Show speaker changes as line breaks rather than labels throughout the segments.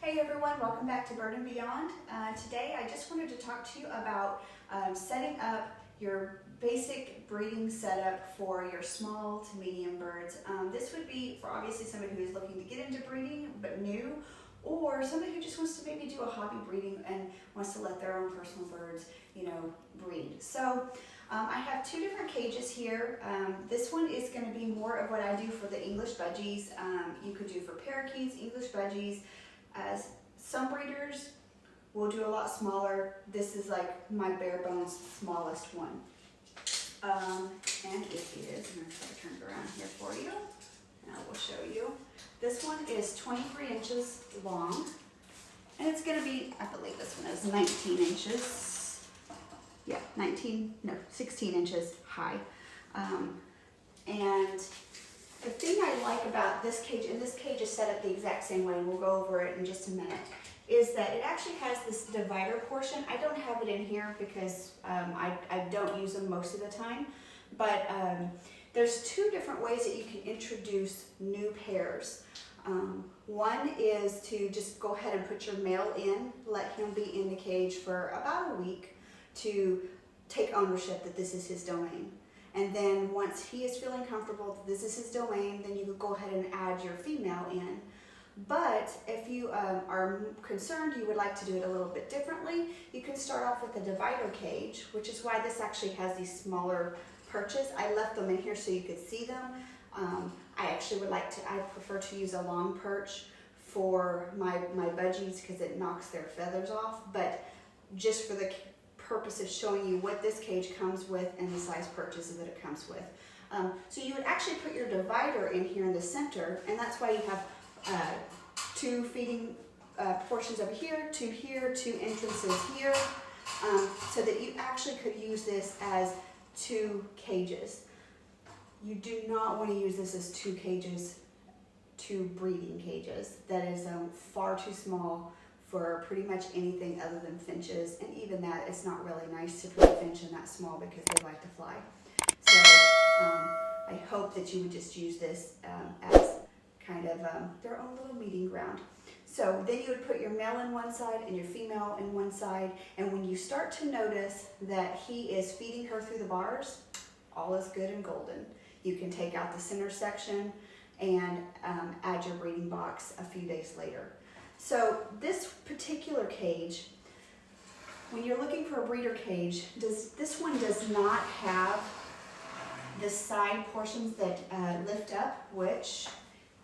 Hey everyone, welcome back to Bird and Beyond. Today I just wanted to talk to you about setting up your basic breeding setup for your small to medium birds. This would be for obviously somebody who is looking to get into breeding but new, or somebody who just wants to maybe do a hobby breeding and wants to let their own personal birds, breed. So I have two different cages here. This one is going to be more of what I do for the English budgies. You could do for parakeets, English budgies. As some breeders will do a lot smaller. This is like my bare bones smallest one. And it is, I'm going to try to turn it around here for you, and I will show you. This one is 23 inches long, and it's going to be, I believe this one is 19 inches. Yeah, 16 inches high. And the thing I like about this cage, and this cage is set up the exact same way, and we'll go over it in just a minute, is that it actually has this divider portion. I don't have it in here because I don't use them most of the time, but there's two different ways that you can introduce new pairs. One is to just go ahead and put your male in, let him be in the cage for about a week to take ownership that this is his domain. And then once he is feeling comfortable that this is his domain, then you could go ahead and add your female in. But if you are concerned you would like to do it a little bit differently, you can start off with a divider cage, which is why this actually has these smaller perches. I left them in here so you could see them. I prefer to use a long perch for my budgies because it knocks their feathers off, but just for the purpose of showing you what this cage comes with and the size perches that it comes with. So you would actually put your divider in here in the center, and that's why you have two feeding portions over here, two entrances here, so that you actually could use this as two cages. You do not want to use this as two cages, two breeding cages. That is far too small for pretty much anything other than finches, and even that, it's not really nice to put a finch in that small because they like to fly. So I hope that you would just use this as kind of their own little meeting ground. So then you would put your male in one side and your female in one side, and when you start to notice that he is feeding her through the bars, all is good and golden. You can take out the center section and add your breeding box a few days later. So this particular cage, when you're looking for a breeder cage, this one does not have the side portions that lift up, which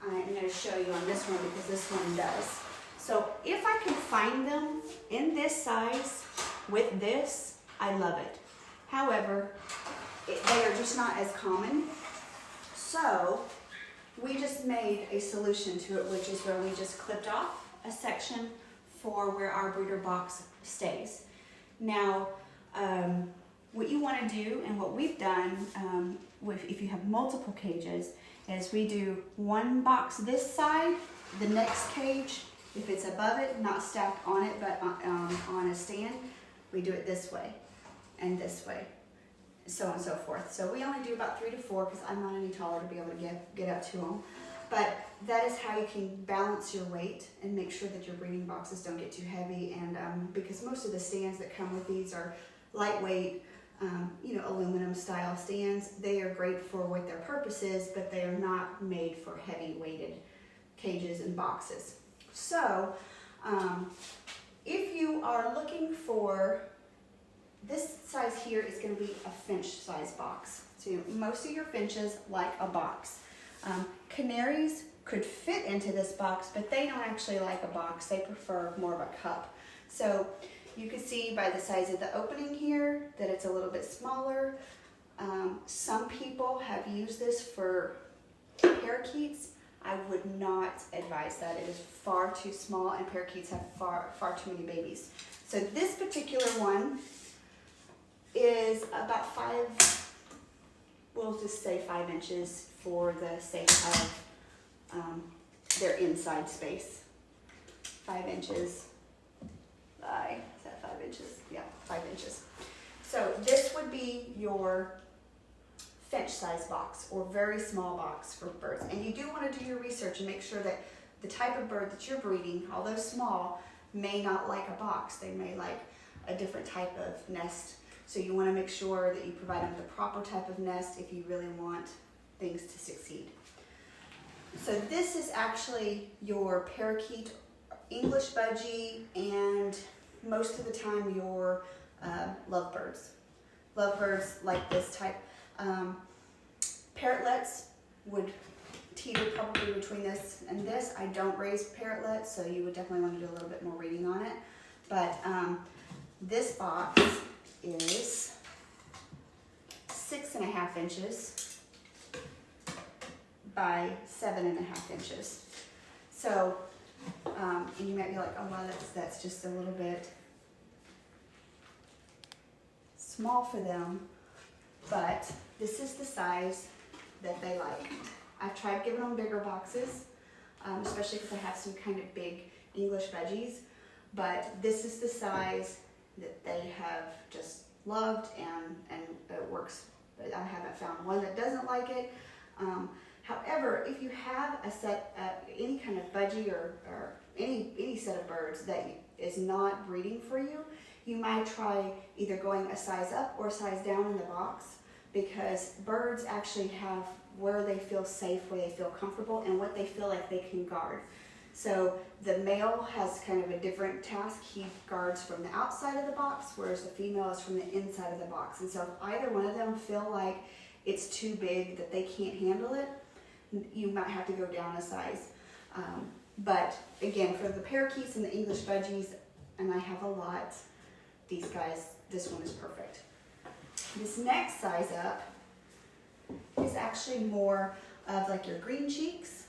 I'm going to show you on this one because this one does. So if I can find them in this size with this, I love it. However, they are just not as common. So we just made a solution to it, which is where we just clipped off a section for where our breeder box stays. Now, what you want to do, and what we've done if you have multiple cages, is we do one box this side, the next cage, if it's above it, not stacked on it, but on a stand, we do it this way and this way, so on and so forth. So we only do about 3 to 4 because I'm not any taller to be able to get up to them. But that is how you can balance your weight and make sure that your breeding boxes don't get too heavy. And because most of the stands that come with these are lightweight, aluminum style stands. They are great for what their purpose is, but they are not made for heavy weighted cages and boxes. So if you are looking for, this size here is going to be a finch size box. So most of your finches like a box. Canaries could fit into this box, but they don't actually like a box. They prefer more of a cup. So you can see by the size of the opening here that it's a little bit smaller. Some people have used this for parakeets. I would not advise that. It is far too small, and parakeets have far too many babies. So this particular one is about we'll just say 5 inches for the sake of their inside space. 5 inches by, is that 5 inches? Yeah, 5 inches. So this would be your finch size box or very small box for birds. And you do want to do your research and make sure that the type of bird that you're breeding, although small, may not like a box. They may like a different type of nest. So you want to make sure that you provide them the proper type of nest if you really want things to succeed. So this is actually your parakeet, English budgie, and most of the time your lovebirds. Lovebirds like this type. Parrotlets would teeter probably between this and this. I don't raise parrotlets, so you would definitely want to do a little bit more reading on it. But this box is 6.5 inches by 7.5 inches. So, and you might be like, oh wow, that's just a little bit small for them, but this is the size that they like. I've tried giving them bigger boxes, especially because I have some kind of big English budgies, but this is the size that they have just loved, and it works. I haven't found one that doesn't like it. However, if you have a set, any kind of budgie or any set of birds that is not breeding for you, you might try either going a size up or a size down in the box, because birds actually have where they feel safe, where they feel comfortable, and what they feel like they can guard. So the male has kind of a different task. He guards from the outside of the box, whereas the female is from the inside of the box. And so if either one of them feel like it's too big, that they can't handle it, you might have to go down a size. But again, for the parakeets and the English budgies, and I have a lot, these guys, this one is perfect. This next size up is actually more of like your green cheeks,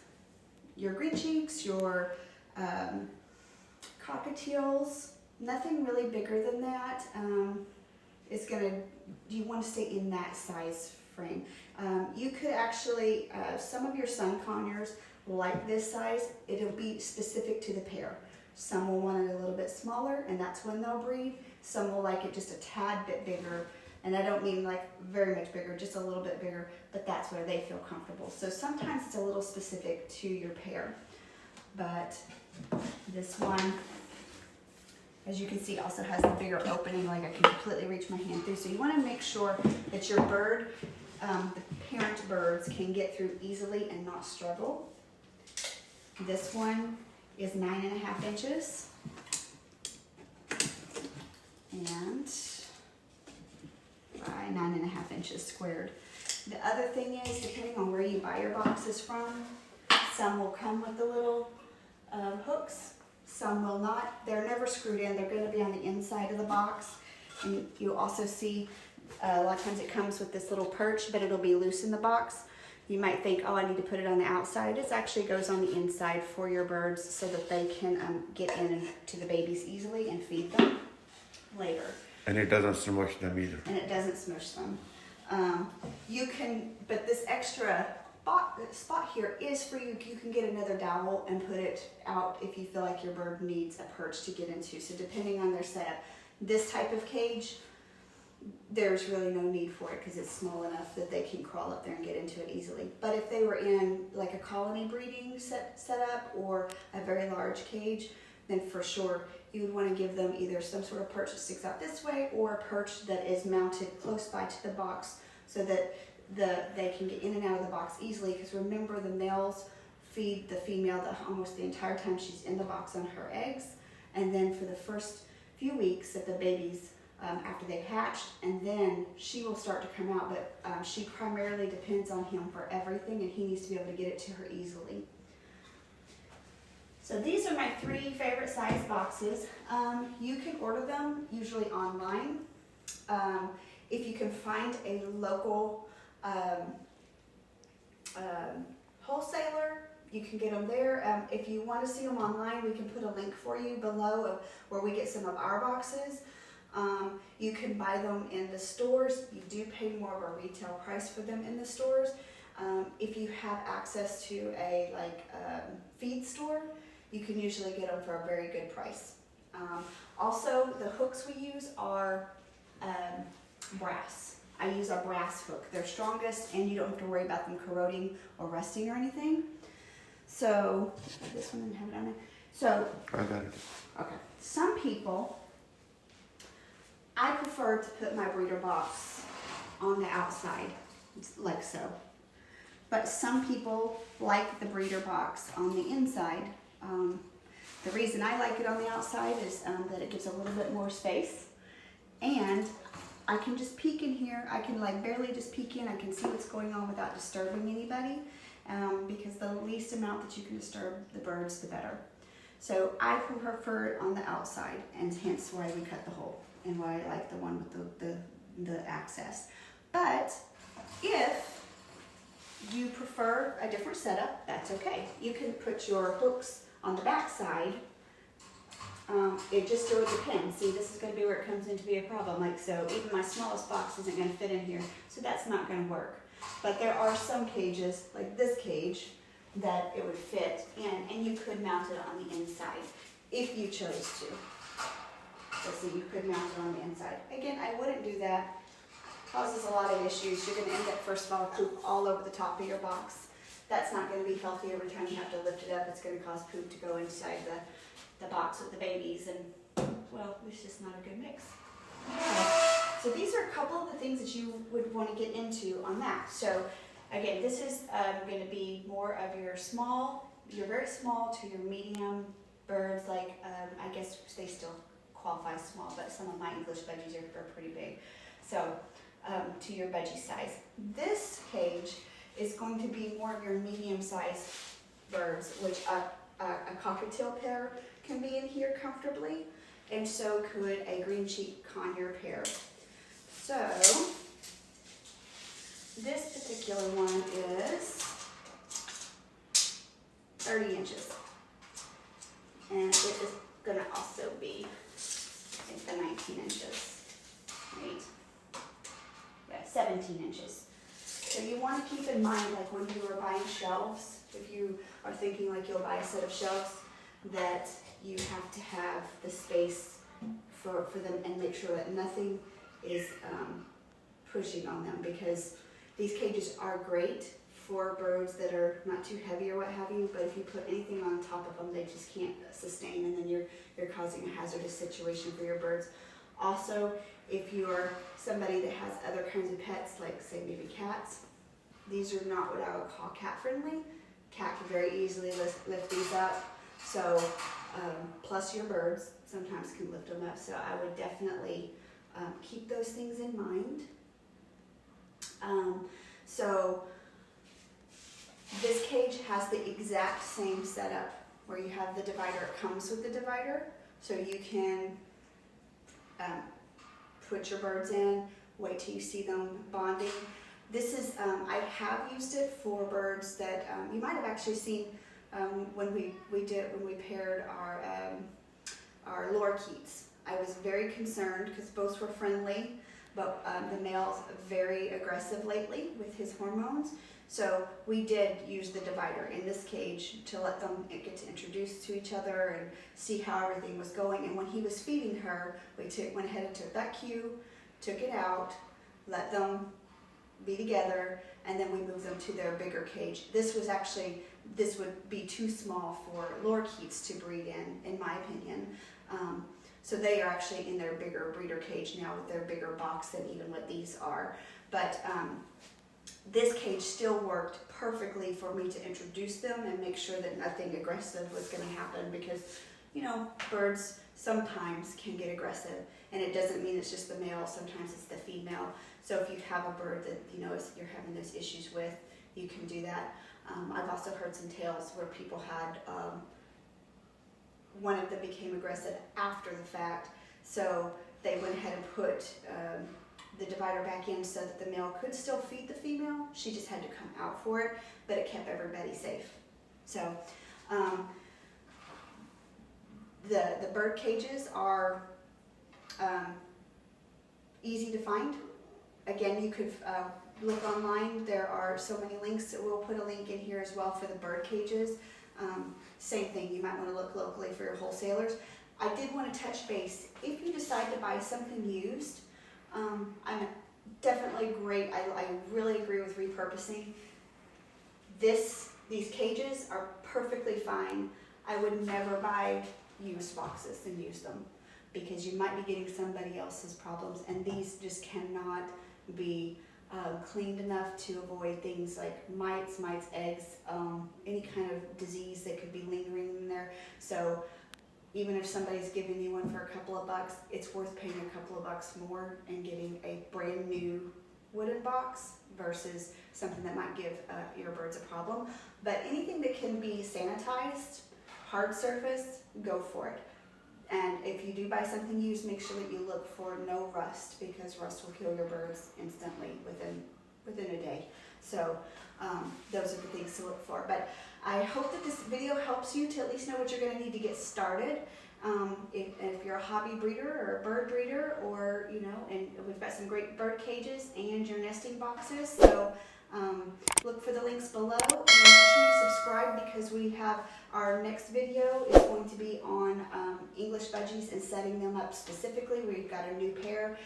your cockatiels. Nothing really bigger than that. You want to stay in that size frame. You could actually, some of your sun conures like this size. It'll be specific to the pair. Some will want it a little bit smaller, and that's when they'll breed. Some will like it just a tad bit bigger, and I don't mean like very much bigger, just a little bit bigger, but that's where they feel comfortable. So sometimes it's a little specific to your pair. But this one, as you can see, also has a bigger opening, like I can completely reach my hand through. So you want to make sure that your bird, the parent birds, can get through easily and not struggle. This one is 9.5 inches. And by 9.5 inches squared. The other thing is, depending on where you buy your boxes from, some will come with the little hooks, some will not. They're never screwed in. They're going to be on the inside of the box. And you also see a lot of times it comes with this little perch, but it'll be loose in the box. You might think, oh, I need to put it on the outside. It actually goes on the inside for your birds so that they can get into the babies easily and feed them later.
And it doesn't smush them either.
And it doesn't smush them. But this extra spot here is for you. You can get another dowel and put it out if you feel like your bird needs a perch to get into. So depending on their setup, this type of cage, there's really no need for it because it's small enough that they can crawl up there and get into it easily. But if they were in like a colony breeding setup or a very large cage, then for sure you would want to give them either some sort of perch that sticks out this way or a perch that is mounted close by to the box so that they can get in and out of the box easily. Because remember, the males feed the female almost the entire time she's in the box on her eggs, and then for the first few weeks that the babies after they've hatched, and then she will start to come out, but she primarily depends on him for everything, and he needs to be able to get it to her easily. So these are my 3 favorite size boxes. You can order them usually online. If you can find a local wholesaler, you can get them there. If you want to see them online, we can put a link for you below of where we get some of our boxes. You can buy them in the stores. You do pay more of a retail price for them in the stores. If you have access to a feed store, you can usually get them for a very good price. Also, the hooks we use are brass. I use a brass hook. They're strongest, and you don't have to worry about them corroding or rusting or anything. So, this one didn't have it on it. So,
I got it.
okay. Some people, I prefer to put my breeder box on the outside, like so. But some people like the breeder box on the inside. The reason I like it on the outside is that it gives a little bit more space. And I can just peek in here. I can like barely just peek in. I can see what's going on without disturbing anybody. Because the least amount that you can disturb the birds, the better. So I prefer it on the outside, and hence why we cut the hole and why I like the one with the access. But if you prefer a different setup, that's okay. You can put your hooks on the back side. It just still depends. See, this is going to be where it comes into be a problem. Like so, even my smallest box isn't going to fit in here, so that's not going to work. But there are some cages, like this cage, that it would fit in, and you could mount it on the inside if you chose to. So see, you could mount it on the inside. Again, I wouldn't do that. Causes a lot of issues. You're going to end up, first of all, poop all over the top of your box. That's not going to be healthy. Every time you have to lift it up, it's going to cause poop to go inside the box with the babies, and well, it's just not a good mix. So these are a couple of the things that you would want to get into on that. So again, this is going to be more of your very small to your medium birds. Like I guess they still qualify small, but some of my English budgies are pretty big. So to your budgie size. This cage is going to be more of your medium-sized birds, which a cockatiel pair can be in here comfortably, and so could a green cheek conure pair. So this particular one is 30 inches, and it is going to also be the 19 inches, right? Yeah, 17 inches. So you want to keep in mind, like when you are buying shelves, if you are thinking like you'll buy a set of shelves, that you have to have the space for them and make sure that nothing is pushing on them, because these cages are great for birds that are not too heavy or what have you, but if you put anything on top of them, they just can't sustain, and then you're causing a hazardous situation for your birds. Also, if you're somebody that has other kinds of pets, like say maybe cats, these are not what I would call cat friendly. Cat can very easily lift these up. So, plus your birds sometimes can lift them up. So I would definitely keep those things in mind. So this cage has the exact same setup where you have the divider. It comes with the divider, so you can put your birds in, wait till you see them bonding. This is, I have used it for birds that you might have actually seen when we paired our lorikeets. I was very concerned because both were friendly, but the male's very aggressive lately with his hormones. So we did use the divider in this cage to let them get to introduce to each other and see how everything was going. And when he was feeding her, we went ahead and took that cue, took it out, let them be together, and then we moved them to their bigger cage. This would be too small for lorikeets to breed in my opinion. So they are actually in their bigger breeder cage now with their bigger box than even what these are. But this cage still worked perfectly for me to introduce them and make sure that nothing aggressive was going to happen, because, you know, birds sometimes can get aggressive, and it doesn't mean it's just the male, sometimes it's the female. So if you have a bird that, you know, you're having those issues with, you can do that. I've also heard some tales where people had, one of them became aggressive after the fact, so they went ahead and put the divider back in so that the male could still feed the female. She just had to come out for it, but it kept everybody safe. So the bird cages are easy to find. Again, you could look online. There are so many links. We'll put a link in here as well for the bird cages. Same thing, you might want to look locally for your wholesalers. I did want to touch base. If you decide to buy something used, I'm definitely great. I really agree with repurposing. This These cages are perfectly fine. I would never buy used boxes and use them because you might be getting somebody else's problems, and these just cannot be cleaned enough to avoid things like mites, eggs, any kind of disease that could be lingering in there. So even if somebody's giving you one for a couple of bucks, it's worth paying a couple of bucks more and getting a brand new wooden box versus something that might give your birds a problem. But anything that can be sanitized, hard surface, go for it. And if you do buy something used, make sure that you look for no rust, because rust will kill your birds instantly within a day. So those are the things to look for. But I hope that this video helps you to at least know what you're going to need to get started. If you're a hobby breeder or a bird breeder, or and we've got some great bird cages and your nesting boxes. So look for the links below, and make sure you subscribe, because we have our next video is going to be on English budgies and setting them up specifically. We've got a new pair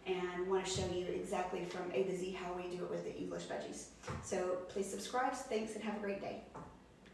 and want to show you exactly from A to Z how we do it with the English budgies. So please subscribe. Thanks, and have a great day.